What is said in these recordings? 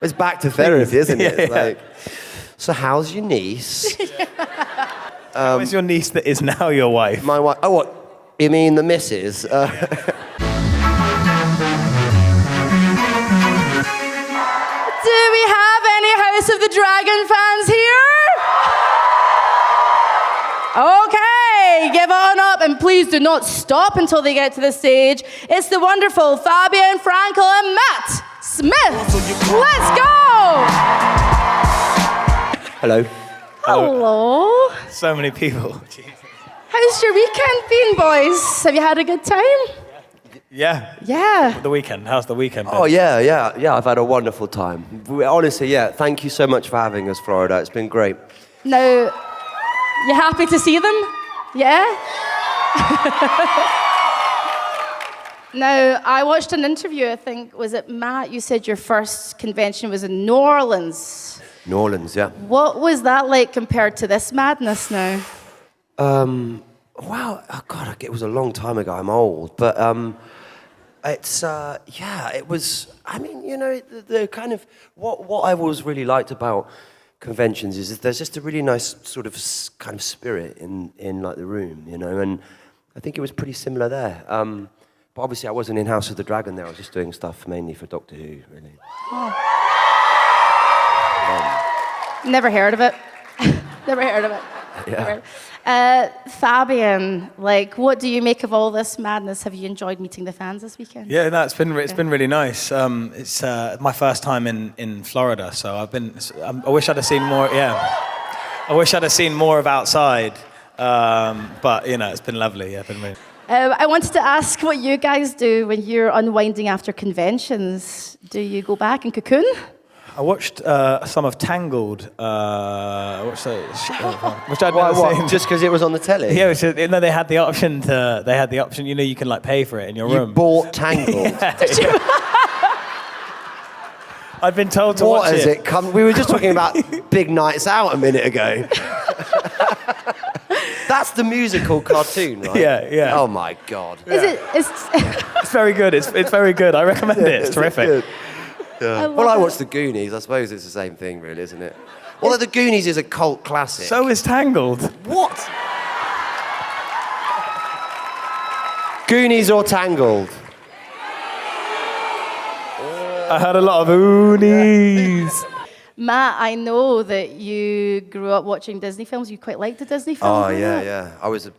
It's back to therapy, isn't it? It's Yeah. like, so how's your niece? How is your niece that is now your wife? My wife. Oh, what? You mean the missus? Do we have any House of the Dragon fans here? Okay, give on up and please do not stop until they get to the stage. It's the wonderful Fabien, Frankel and Matt Smith. Let's go! Hello. Hello. So many people. Jeez. How's your weekend been, boys? Have you had a good time? Yeah. Yeah. The weekend. How's the weekend been? Oh, yeah. I've had a wonderful time. Honestly, yeah. Thank you so much for having us, Florida. It's been great. Now, you happy to see them? Yeah? Now, I watched an interview, I think, was it Matt? You said your first convention was in New Orleans. New Orleans, yeah. What was that like compared to this madness now? Wow, oh God, it was a long time ago. I'm old, but it's it was. I mean, you know, the kind of what I always really liked about conventions is there's just a really nice sort of kind of spirit in like the room, you know, and I think it was pretty similar there. But obviously, I wasn't in House of the Dragon there. I was just doing stuff mainly for Doctor Who, really. Oh. Never heard of it. Never heard of it. Yeah. Fabien, like, what do you make of all this madness? Have you enjoyed meeting the fans this weekend? Yeah, no, it's been really nice. It's my first time in Florida, so I wish I'd have seen more. Yeah, I wish I'd have seen more of outside. But you know, it's been lovely. Yeah, it's been really. I wanted to ask what you guys do when you're unwinding after conventions. Do you go back and cocoon? I watched some of Tangled, which I'd never seen. Just because it was on the telly? Yeah, they had the option. You know, you can like pay for it in your room. You bought Tangled. I'd been told to What watch has it. it come? We were just talking about Big Nights Out a minute ago. That's the musical cartoon, right? Yeah. Oh my God. Is it? It's very good. It's very good. I recommend it. It's terrific. Good. Yeah. love Well, I it. watched The Goonies. I suppose it's the same thing, really, isn't it? Although The Goonies is a cult classic. So is Tangled. What? Goonies or Tangled? I had a lot of oonies. Matt, I know that you grew up watching Disney films. You quite liked the Disney films. Oh, didn't you?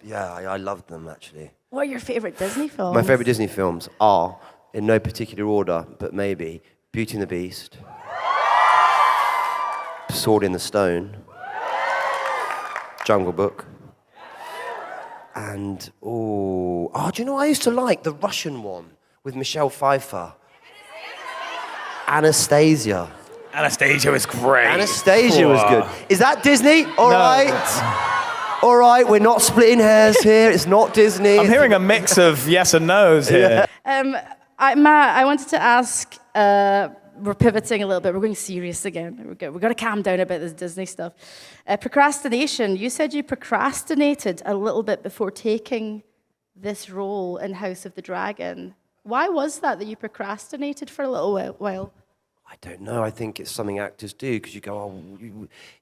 yeah. I loved them, actually. What are your favourite Disney films? My favourite Disney films are, in no particular order, but maybe Beauty and the Beast, Sword in the Stone, Jungle Book, and, do you know what I used to like? The Russian one with Michelle Pfeiffer. Anastasia. Anastasia was great. Anastasia was good. Is that Disney? All No. right. All right, we're not splitting hairs here. It's not Disney. I'm hearing a mix of yes and no's here. Matt, I wanted to ask, we're pivoting a little bit. We're going serious again. We've got to calm down a bit, this Disney stuff. Procrastination. You said you procrastinated a little bit before taking this role in House of the Dragon. Why was that you procrastinated for a little while? I don't know. I think it's something actors do because you go,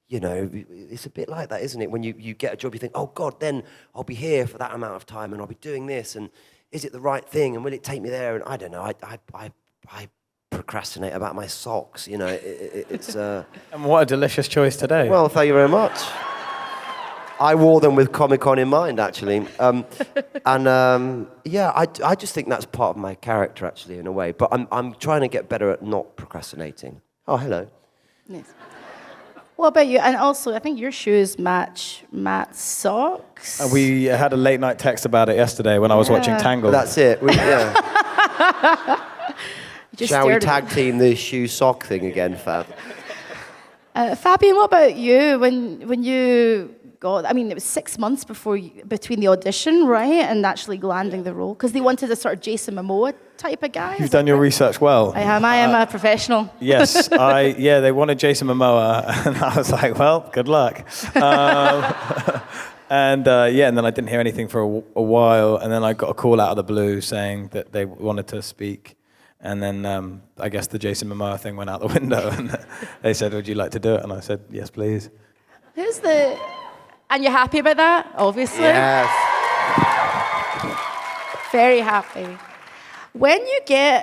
you know, it's a bit like that, isn't it? When you get a job, you think, oh, God, then I'll be here for that amount of time and I'll be doing this. And is it the right thing? And will it take me there? And I don't know. I procrastinate about my socks. You know, it's... And what a delicious choice today. Well, thank you very much. I wore them with Comic-Con in mind, actually. I just think that's part of my character, actually, in a way. But I'm trying to get better at not procrastinating. Oh, hello. Nice. What about you? And also, I think your shoes match Matt's socks. We had a late night text about it yesterday when I was watching Tangled. That's it. Shall we stared at tag team the shoe sock thing again, Fab? Fabien, what about you? When you got, I mean, it was 6 months between the audition, right, and actually landing the role, because they wanted a sort of Jason Momoa type of guy. You've done your research well. I am a professional. Yes, they wanted Jason Momoa, and I was like, well, good luck. And then I didn't hear anything for a while, and then I got a call out of the blue saying that they wanted to speak. And then I guess the Jason Momoa thing went out the window, and they said, "Would you like to do it?" And I said, "Yes, please." And you're happy about that, obviously? Yes. Very happy. When you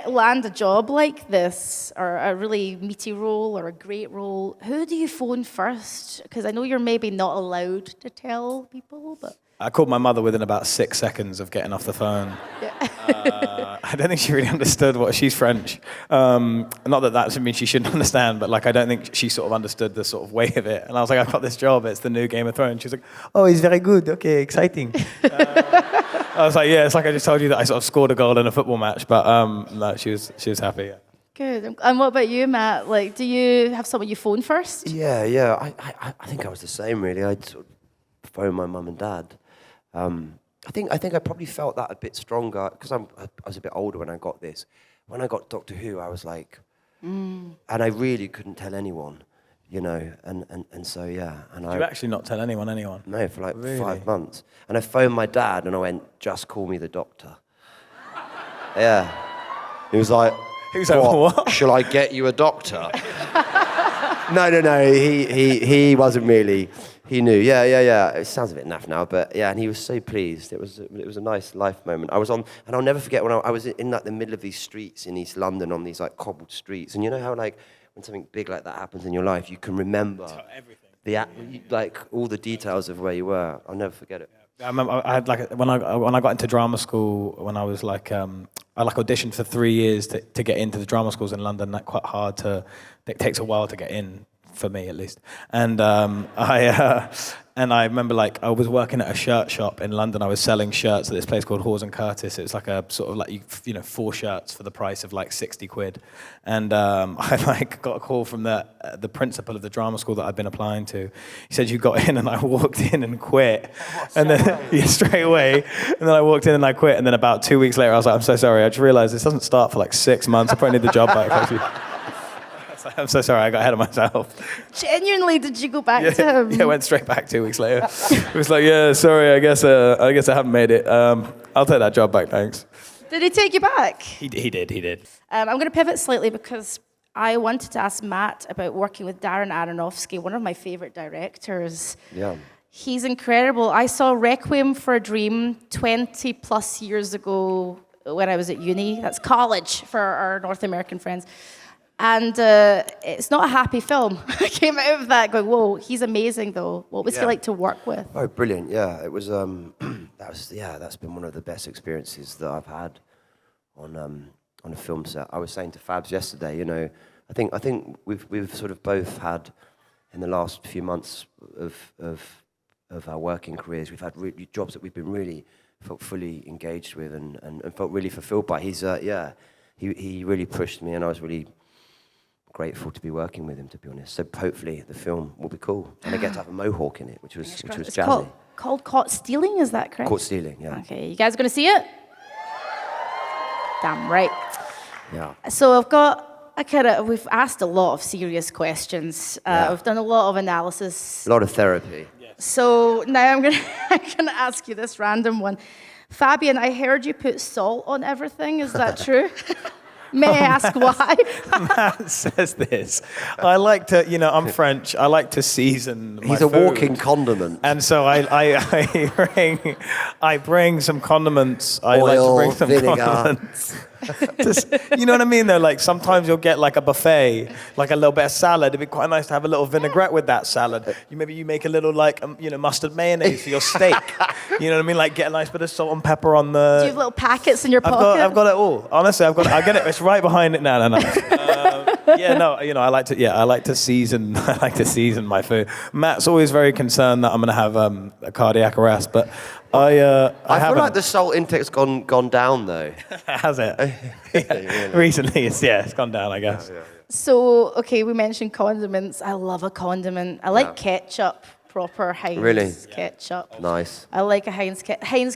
land a job like this, or a really meaty role, or a great role, who do you phone first? Because I know you're maybe not allowed to tell people, but... I called my mother within about 6 seconds of getting off the phone. Yeah. I don't think she really understood she's French. Not that means she shouldn't understand, but like I don't think she sort of understood the sort of way of it. And I was like, I've got this job, it's the new Game of Thrones. She was like, oh, he's very good, okay, exciting. I was like, yeah, it's like I just told you that I sort of scored a goal in a football match, but no, she was happy. Yeah. Good. And what about you, Matt? Like, do you have someone you phone first? Yeah. I think I was the same, really. I'd sort of phone my mum and dad. I think I probably felt that a bit stronger because I was a bit older when I got this. When I got Doctor Who, I was like, and I really couldn't tell anyone, you know, and so yeah. And Did you actually not tell anyone? No, for like Really? 5 months. And I phoned my dad and I went, just call me the doctor. Yeah. He was like, what? Shall I get you a doctor? No. He wasn't really. He knew. Yeah. It sounds a bit naff now, but yeah. And he was so pleased. It was a nice life moment. I was on, and I'll never forget when I was in like the middle of these streets in East London on these like cobbled streets. And you know how like when something big like that happens in your life, you can remember everything. Like all the details of where you were. I'll never forget it. I remember I had like when I got into drama school when I was like I auditioned for 3 years to get into the drama schools in London. That's quite hard it takes a while to get in, for me at least. And I remember like I was working at a shirt shop in London. I was selling shirts at this place called Hawes and Curtis. It was like a sort of like you know 4 shirts for the price of like 60 quid. And I like got a call from the principal of the drama school that I'd been applying to. He said, you got in, and I walked in and quit. And then straight away. And then I walked in and I quit. And then about 2 weeks later, I was like, I'm so sorry. I just realized this doesn't start for like 6 months. I probably need the job back. Actually. I'm so sorry, I got ahead of myself. Genuinely, did you go back to him? Yeah, I went straight back 2 weeks later. It was like, yeah, sorry, I guess I haven't made it. I'll take that job back, thanks. Did he take you back? He did. I'm going to pivot slightly because I wanted to ask Matt about working with Darren Aronofsky, one of my favorite directors. Yeah. He's incredible. I saw Requiem for a Dream 20 plus years ago when I was at uni. That's college for our North American friends. And it's not a happy film. I came out of that going, whoa, he's amazing though. What was he like to work with? Oh, brilliant, yeah. It was, that's been one of the best experiences that I've had on a film set. I was saying to Fabs yesterday, you know, I think we've sort of both had, in the last few months of our working careers, we've had really jobs that we've been really felt fully engaged with and felt really fulfilled by. He really pushed me, and I was really grateful to be working with him, to be honest. So hopefully the film will be cool, and I get to have a mohawk in it, which was jazzy. Called Caught Stealing, is that correct? Caught Stealing, yeah. Okay, you guys going to see it? Damn right. Yeah. So we've asked a lot of serious questions. We've done a lot of analysis. A lot of therapy. So now I'm gonna ask you this random one. Fabien, I heard you put salt on everything. Is that true? May I ask why? Matt says this. I like to, you know, I'm French. I like to season my He's a food. walking condiment. And so I bring some condiments. I like to bring some vinegar. condiments. Just, you know what I mean, though? Like, sometimes you'll get, like, a buffet, like a little bit of salad. It'd be quite nice to have a little vinaigrette with that salad. Maybe you make a little, like, mustard mayonnaise for your steak. You know what I mean? Like, get a nice bit of salt and pepper on the... Do you have little packets in your pocket? I've got it all. Honestly, I get it. It's right behind it. No. I like to season my food. Matt's always very concerned that I'm going to have a cardiac arrest, but I feel like the salt intake's gone down though. Has it? Yeah. Recently, it's gone down, I guess. Yeah. So, okay, we mentioned condiments. I love a condiment. I like ketchup, proper Heinz ketchup. Nice. I like a Heinz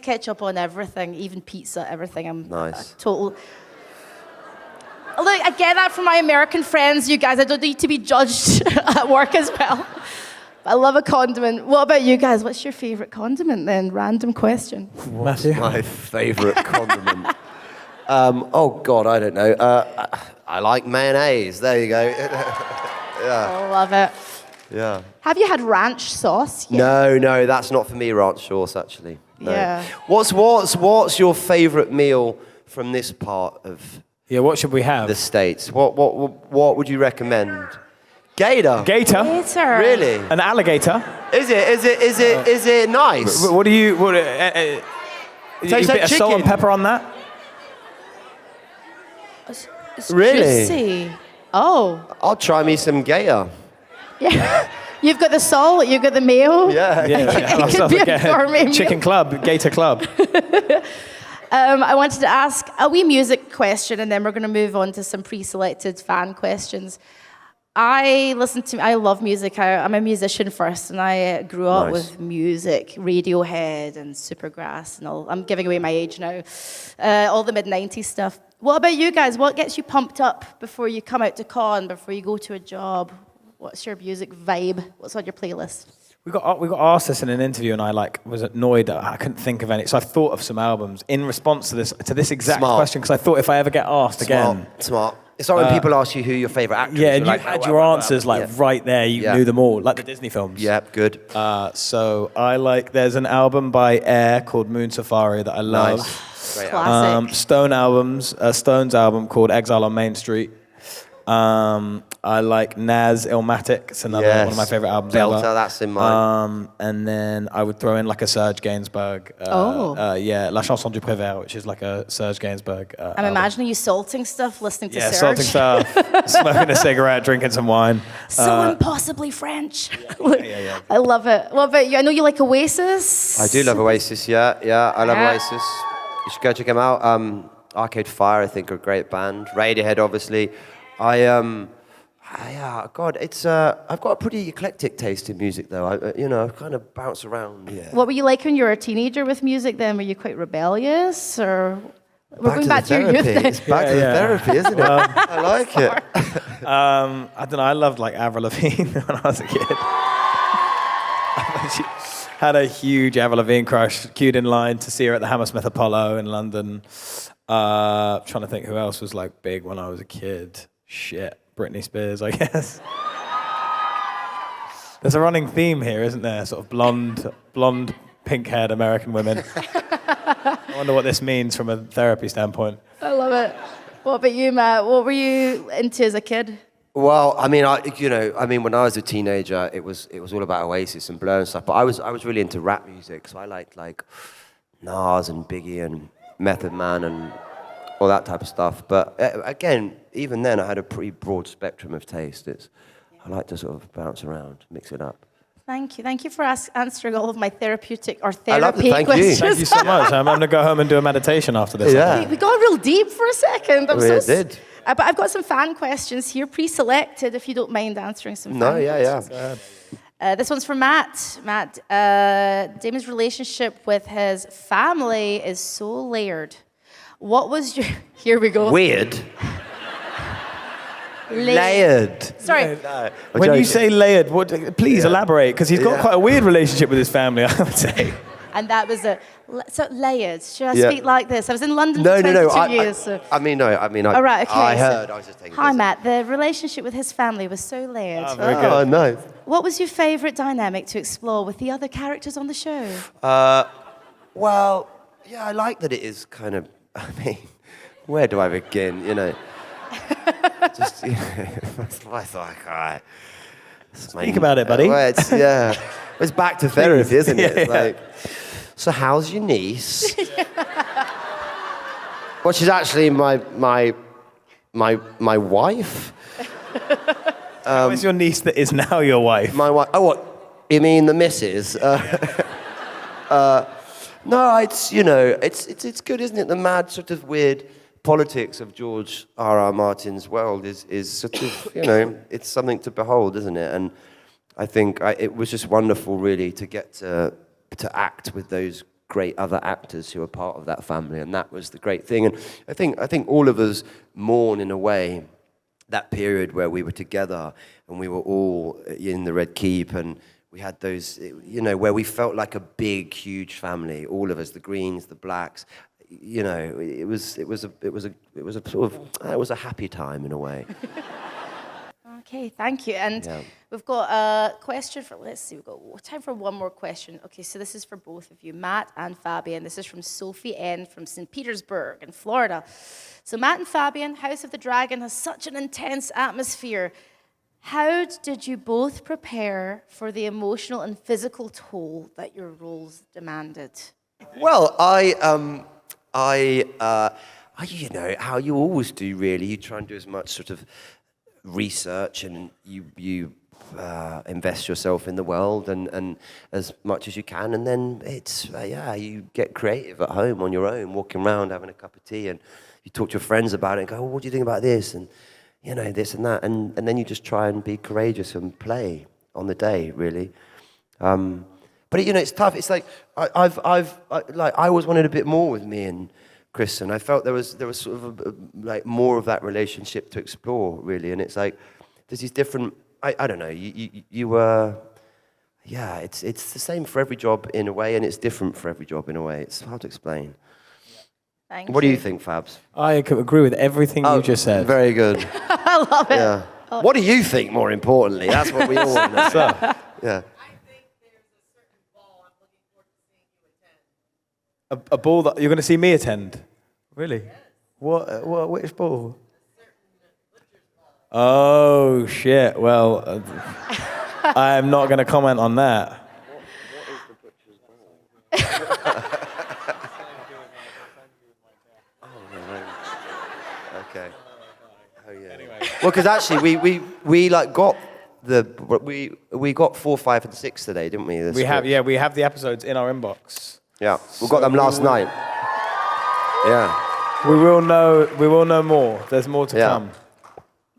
ketchup on everything, even pizza, everything. I'm nice. A total... Look, I get that from my American friends, you guys. I don't need to be judged at work as well. I love a condiment. What about you guys? What's your favorite condiment then? Random question. What's my favorite condiment? Oh God, I don't know. I like mayonnaise. There you go. I love it. Yeah. Have you had ranch sauce yet? No, that's not for me, ranch sauce, actually. No. Yeah. What's your favourite meal from this part of Yeah, what should we have? the States? What would you recommend? Gator. Gator? Gator. Really? An alligator? Is it nice? What do you... What, you Tastes like bit of salt and chicken. pepper on that? It's Really? juicy. Oh. I'll try me some gator. Yeah. You've got the salt, you've got the mayo. Yeah. It could be a gourmet meal. Chicken club, gator club. I wanted to ask a wee music question, and then we're going to move on to some pre-selected fan questions. I love music. I'm a musician first, and I grew up Nice. with music, Radiohead and Supergrass, and all. I'm giving away my age now. All the mid-'90s stuff. What about you guys? What gets you pumped up before you come out to con, before you go to a job? What's your music vibe? What's on your playlist? We got asked this in an interview, and I was annoyed that I couldn't think of any. So I thought of some albums in response to this exact Smart. question, because I thought if I ever get asked again, Smart. It's like when people ask you who your favourite actor is. yeah, you're and you like, had your answers right there. You Yeah. knew them all, like the Disney films. Yeah, good. So I there's an album by Air called Moon Safari that I love. Nice. Great Classic. Stones album called Exile on Main Street. I like Nas Illmatic. It's another one of my favorite albums Belter, ever. that's in mine. And then I would throw in like a Serge Gainsbourg. La Chanson du Prévert, which is like a Serge Gainsbourg. I'm imagining you salting stuff, listening to Yeah, Serge. salting stuff, smoking a cigarette, drinking some wine. So impossibly French. I love it. What about you? I know you like Oasis. I do love Oasis, yeah, I love Yeah. Oasis. You should go check them out. Arcade Fire, I think, are a great band. Radiohead, obviously. God, it's I've got a pretty eclectic taste in music, though. I kind of bounce around. Yeah. What were you like when you were a teenager with music then? Were you quite rebellious or... We're going back to your youth then. It's back to the therapy, isn't it? I like it. I don't know. I loved like Avril Lavigne when I was a kid. Had a huge Avril Lavigne crush. Queued in line to see her at the Hammersmith Apollo in London. Trying to think who else was like big when I was a kid. Shit, Britney Spears, I guess. There's a running theme here, isn't there? Sort of blonde, pink-haired American women. I wonder what this means from a therapy standpoint. I love it. What about you, Matt? What were you into as a kid? Well, when I was a teenager, it was all about Oasis and Blur and stuff. But I was really into rap music, so I liked like Nas and Biggie and Method Man and all that type of stuff. But again, even then, I had a pretty broad spectrum of taste. I like to sort of bounce around, mix it up. Thank you. Thank you for answering all of my therapeutic or I love it. therapy Thank you. questions. Thank you so much. I'm going to go home and do a meditation after this. Yeah. We got real deep for a second. Did. But I've got some fan questions here, pre-selected, if you don't mind answering some fan questions. This one's from Matt. Matt, Damon's relationship with his family is so layered. What was your... Here we go. Weird. Layered. Sorry. No, When you say layered, please elaborate, because he's got quite a weird relationship with his family, I would say. And that was so layered. Should I speak like this? I was in London No, for 22 no. years. So. All right, okay. I heard. I was just taking. Hi, Matt. The relationship with his family was so layered. Oh, very good. Oh, nice. What was your favourite dynamic to explore with the other characters on the show? Well, yeah, I like that it is kind of. I mean, where do I begin? Just it's like, all right. Speak about it, buddy. Well, it's back to therapy, isn't it? It's like, so how's your niece? Well, she's actually my wife. How is your niece that is now your wife? My wife. Oh, what? You mean the missus? No, it's good, isn't it? The mad sort of weird politics of George R.R. Martin's world is sort of, it's something to behold, isn't it? And I think it was just wonderful, really, to get to act with those great other actors who are part of that family, and that was the great thing. And I think all of us mourn, in a way, that period where we were together and we were all in the Red Keep, and we had those, where we felt like a big, huge family, all of us, the Greens, the Blacks. you know, it was a happy time in a way. Okay, thank you. And we've got a question for, let's see, we've got time for one more question. Okay, so this is for both of you, Matt and Fabien. This is from Sophie N. from St. Petersburg in Florida. So Matt and Fabien, House of the Dragon has such an intense atmosphere. How did you both prepare for the emotional and physical toll that your roles demanded? Well, you know, how you always do, really. You try and do as much sort of research, and you invest yourself in the world and as much as you can, and then it's you get creative at home on your own, walking around having a cup of tea, and you talk to your friends about it and go, oh, what do you think about this, and you know, this and that, and then you just try and be courageous and play on the day, really. But you know, it's tough. It's like I always wanted a bit more with me and Chris, and I felt there was sort of like more of that relationship to explore, really. And it's like there's these different. I don't know. You were, It's the same for every job in a way, and it's different for every job in a way. It's hard to explain. Thank What you. do you think, Fabs? I agree with everything you just said. Very good. I love it. Yeah. What do you think? More importantly, that's what we all want to know. Yeah. A ball that you're going to see me attend? Really? Yes. What? Which ball? Oh shit! Well, I am not going to comment on that. What is the butcher's ball? Okay. Oh yeah. Anyway. Well, because actually we like got we got 4, 5, and 6 today, didn't we? We have the episodes in our inbox. Yeah, we got them last night. Yeah. We will know more. There's more to come.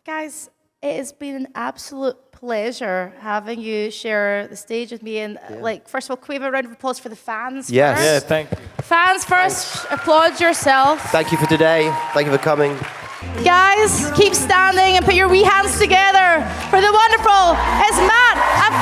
Guys, it has been an absolute pleasure having you share the stage with me. And first of all, can we have a round of applause for the fans? Yes. First? Yeah, thank you. Fans first, applaud yourself. Thank you for today. Thank you for coming. Guys, keep standing and put your wee hands together for the wonderful, it's Matt and